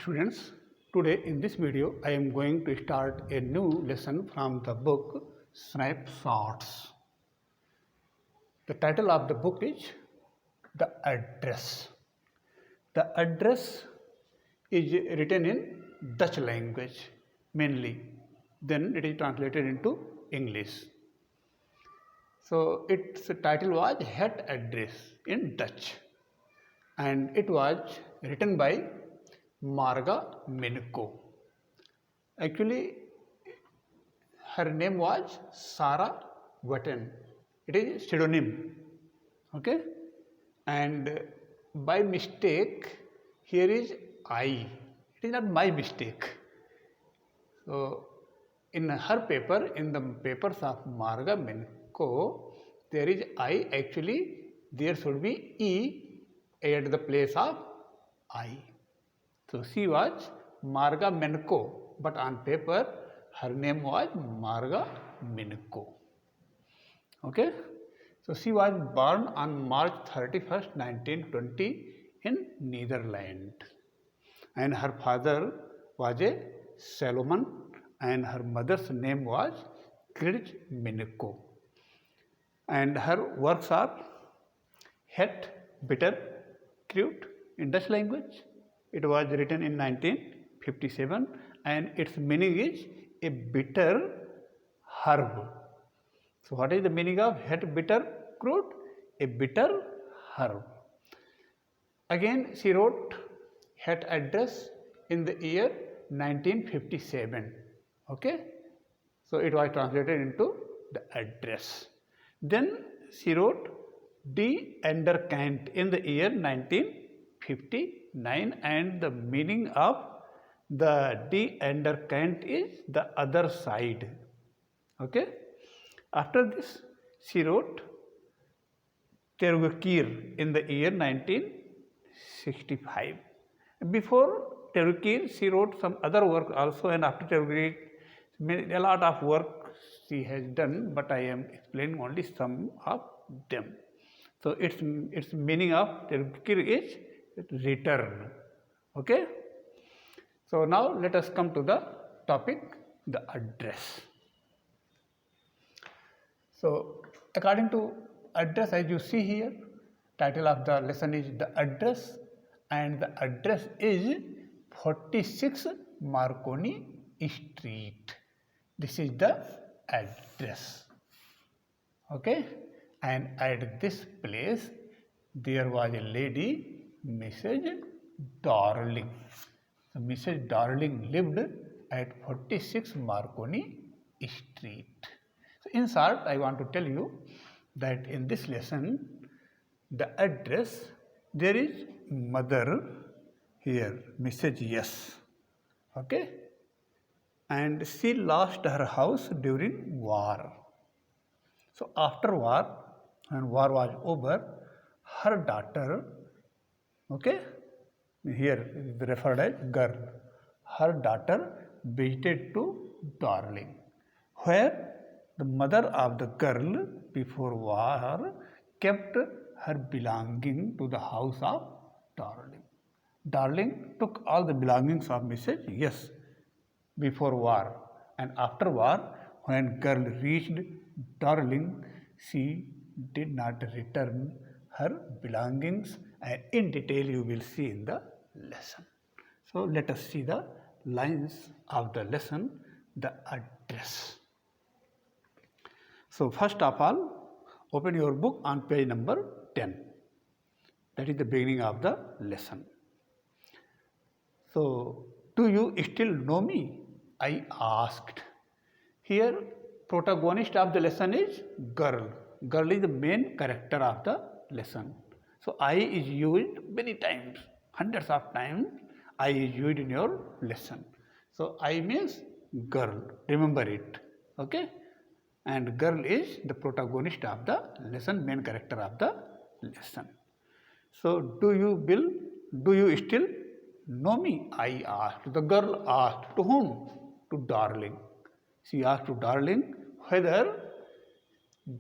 Students, today in this video I am going to start a new lesson from the book Snapshots. The title of the book is The Address. The address is written in Dutch language mainly, then it is translated into English. So its title was Het Address in Dutch, and it was written by Marga Minko. Actually, her name was Sarah Witten. It is pseudonym. Okay, and by mistake here is I. It is not my mistake. So in her paper, in the papers of Marga Minko, there is I. Actually, there should be E at the place of I. So she was Marga Minko, but on paper her name was Marga Minko. Okay, so she was born on March 31st, 1920 in Netherlands, and her father was a Solomon, and her mother's name was Grid Minko, and her works are Het, Bitter, Cruet in Dutch language. It was written in 1957, and its meaning is a bitter herb. So what is the meaning of Het, Bitter, Cruet? A bitter herb. Again she wrote Het Address in the year 1957. Okay, so it was translated into The Address. Then she wrote Die Anderkant in the year 1959, and the meaning of the Die Anderkant is the other side. Okay, after this she wrote Terugkeer in the year 1965. Before Terugkeer she wrote some other work also, and after Terugkeer a lot of work she has done, but I am explaining only some of them. So its meaning of Terugkeer is return. Okay, so now let us come to the topic, the address. So according to address, as you see here, title of the lesson is The Address, and the address is 46 Marconi Street. This is the address. Okay, and at this place there was a lady, Mrs. Darling. So Mrs. Darling lived at 46 Marconi Street. So in short, I want to tell you that in this lesson, the address, there is mother here, Mrs. Yes. Okay, and she lost her house during war. So after war, when war was over, her daughter, okay, here is referred as girl, her daughter visited to Darling, where the mother of the girl before war kept her belonging to the house of Darling. Darling took all the belongings of Mrs. Yes before war, and after war, when girl reached Darling, she did not return her belongings, and in detail you will see in the lesson. So let us see the lines of the lesson, the address. So first of all, open your book on page number 10. That is the beginning of the lesson. So, do you still know me? I asked. Here, protagonist of the lesson is girl. Girl is the main character of the lesson. So, I is used many times, hundreds of times. I is used in your lesson. So, I means girl. Remember it. Okay? And girl is the protagonist of the lesson, main character of the lesson. So, do you still know me? I asked. The girl asked. To whom? To Darling. She asked to Darling whether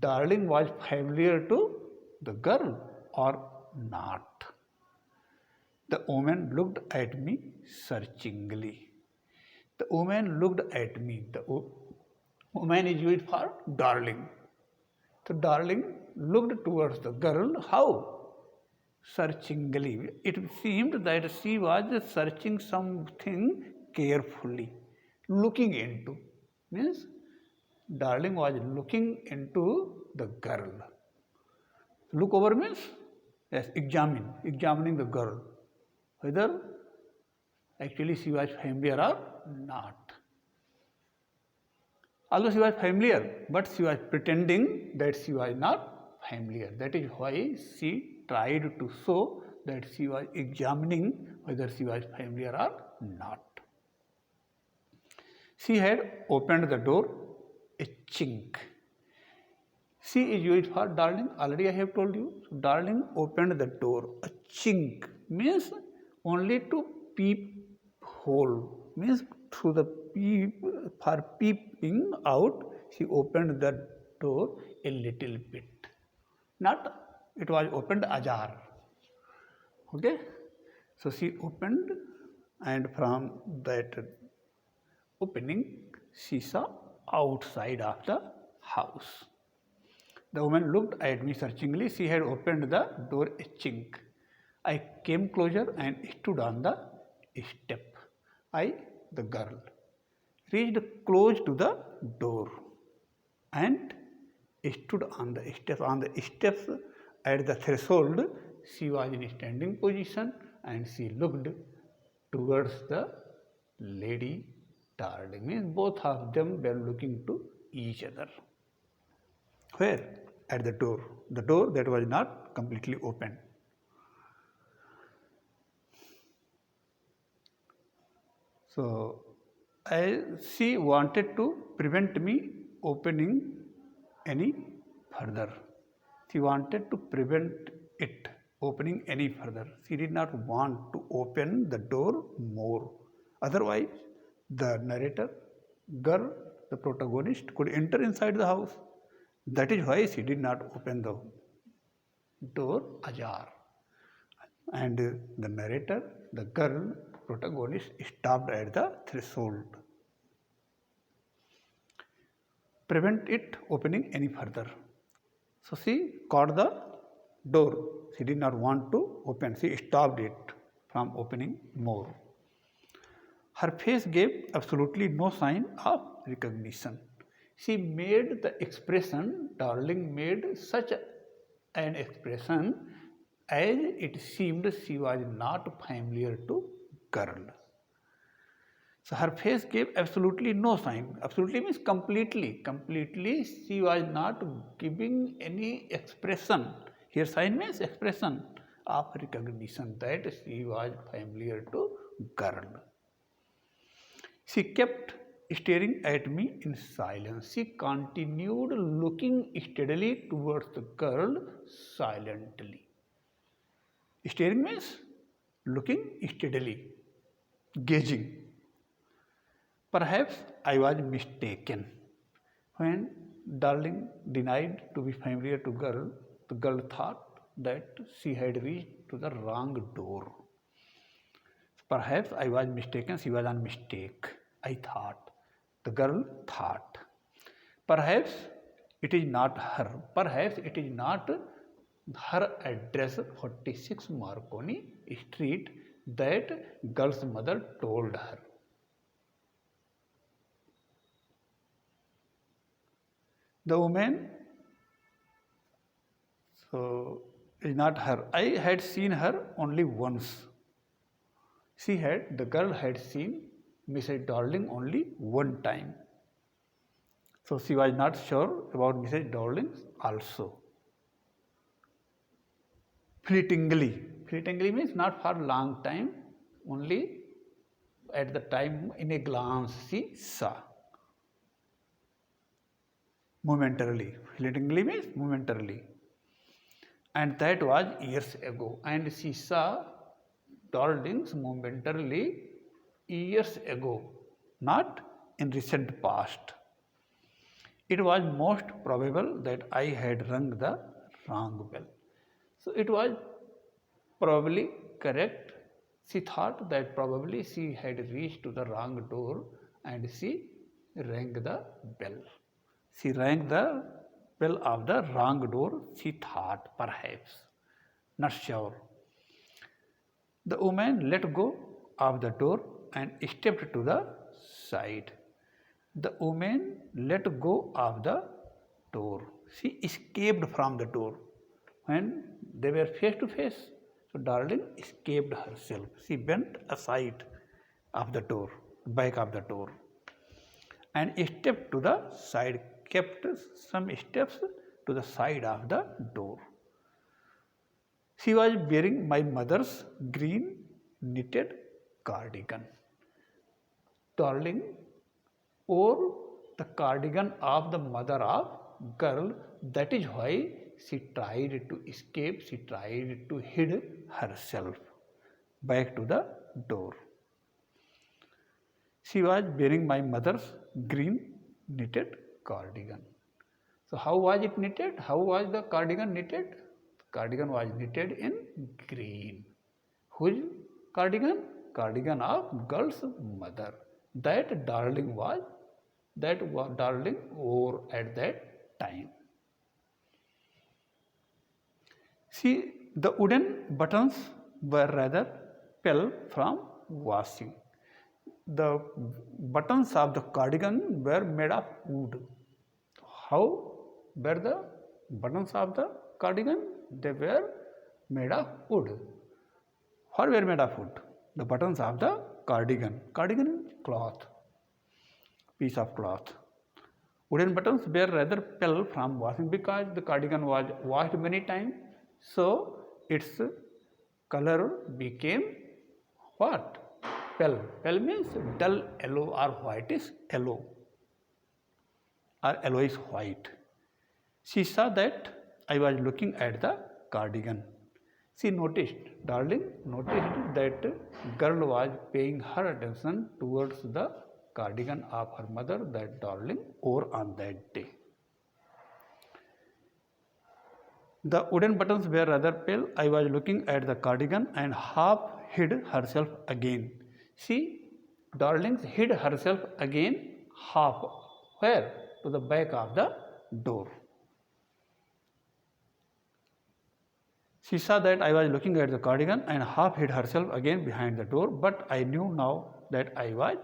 Darling was familiar to the girl or not. The woman looked at me searchingly. The woman looked at me. The woman is used for darling. So darling looked towards the girl. How? Searchingly. It seemed that she was searching something carefully, looking into. Means darling was looking into the girl. Look over means yes, examining the girl, whether actually she was familiar or not. Although she was familiar, but she was pretending that she was not familiar. That is why she tried to show that she was examining whether she was familiar or not. She had opened the door a chink. She is used for darling. Already I have told you. So darling opened the door. A chink means only to peep hole. Means through the peep, for peeping out, she opened the door a little bit. Not, it was opened ajar. Okay. So she opened, and from that opening, she saw outside of the house. The woman looked at me searchingly. She had opened the door a chink. I came closer and stood on the step. I, the girl, reached close to the door and stood on the steps. On the steps at the threshold, she was in standing position and she looked towards the lady darling. Means both of them were looking to each other. Where? At the door. The door that was not completely open. So, she wanted to prevent me opening any further. She wanted to prevent it opening any further. She did not want to open the door more. Otherwise, the narrator, girl, the protagonist, could enter inside the house. That is why she did not open the door ajar. And the narrator, the girl, protagonist, stopped at the threshold. Prevent it opening any further. So she caught the door. She did not want to open. She stopped it from opening more. Her face gave absolutely no sign of recognition. She made the expression, darling made such an expression as it seemed she was not familiar to girl. So her face gave absolutely no sign. Absolutely means completely. Completely she was not giving any expression. Here sign means expression of recognition that she was familiar to girl. She kept staring at me in silence. She continued looking steadily towards the girl silently. Staring means looking steadily, gazing. Perhaps I was mistaken. When darling denied to be familiar to girl, the girl thought that she had reached to the wrong door. Perhaps I was mistaken, she was on mistake. I thought. The girl thought. Perhaps it is not her. Perhaps it is not her address 46 Marconi Street that girl's mother told her. The woman, so is not her. I had seen her only once. The girl had seen Mrs. Darling only one time. So she was not sure about Mrs. Darling also. Fleetingly. Fleetingly means not for a long time, only at the time in a glance she saw. Momentarily. Fleetingly means momentarily. And that was years ago. And she saw Darlings momentarily years ago, not in recent past. It was most probable that I had rung the wrong bell. So it was probably correct She thought that probably she had reached to the wrong door and she rang the bell. She rang the bell of the wrong door, she thought, perhaps, not sure. The woman let go of the door and stepped to the side. The woman let go of the door. She escaped from the door. When they were face to face, so darling escaped herself. She went aside of the door, back of the door, and stepped to the side, kept some steps to the side of the door. She was wearing my mother's green knitted cardigan. Darling wore the cardigan of the mother of girl. That is why she tried to escape, she tried to hide herself back to the door. She was wearing my mother's green knitted cardigan. So how was it knitted? How was the cardigan knitted? The cardigan was knitted in green. Whose cardigan? Cardigan of girl's mother. That darling wore at that time. See, the wooden buttons were rather pale from washing. The buttons of the cardigan were made of wood. How were the buttons of the cardigan? They were made of wood. What were made of wood? The buttons of the cardigan. Cardigan is cloth, piece of cloth. Wooden buttons were rather pale from washing because the cardigan was washed many times. So its color became what? Pale. Pale means dull yellow or whitish yellow or yellowish white. She saw that I was looking at the cardigan. She noticed, darling noticed that girl was paying her attention towards the cardigan of her mother that darling wore on that day. The wooden buttons were rather pale. I was looking at the cardigan and half hid herself again. See, darling hid herself again half. Where? To the back of the door. She saw that I was looking at the cardigan and half hid herself again behind the door, but I knew now that I was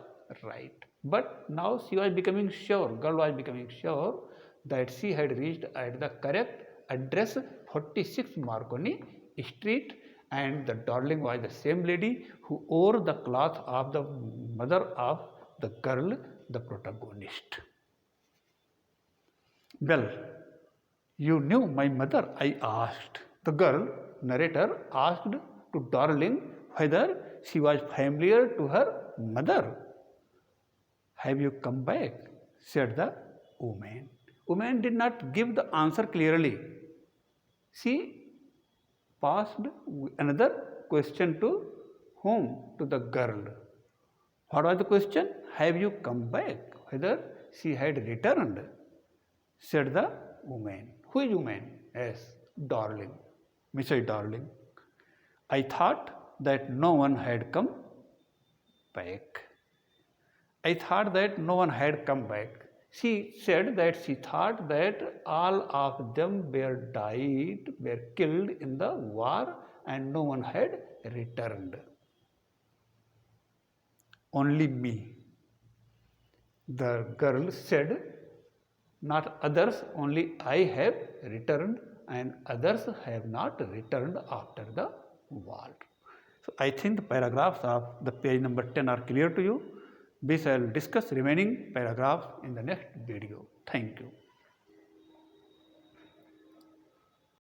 right. But now she was becoming sure, girl was becoming sure that she had reached at the correct address, 46 Marconi Street, and the darling was the same lady who wore the cloth of the mother of the girl, the protagonist. Well, you knew my mother, I asked. The girl, narrator, asked to darling whether she was familiar to her mother. Have you come back? Said the woman. Woman did not give the answer clearly. She passed another question to whom? To the girl. What was the question? Have you come back? Whether she had returned? Said the woman. Who is woman? Yes, darling. Mrs. Darling. I thought that no one had come back. I thought that no one had come back. She said that she thought that all of them were died, were killed in the war and no one had returned. Only me. The girl said, not others, only I have returned and others have not returned after the war. So I think the paragraphs of the page number 10 are clear to you. We shall discuss remaining paragraphs in the next video. Thank you.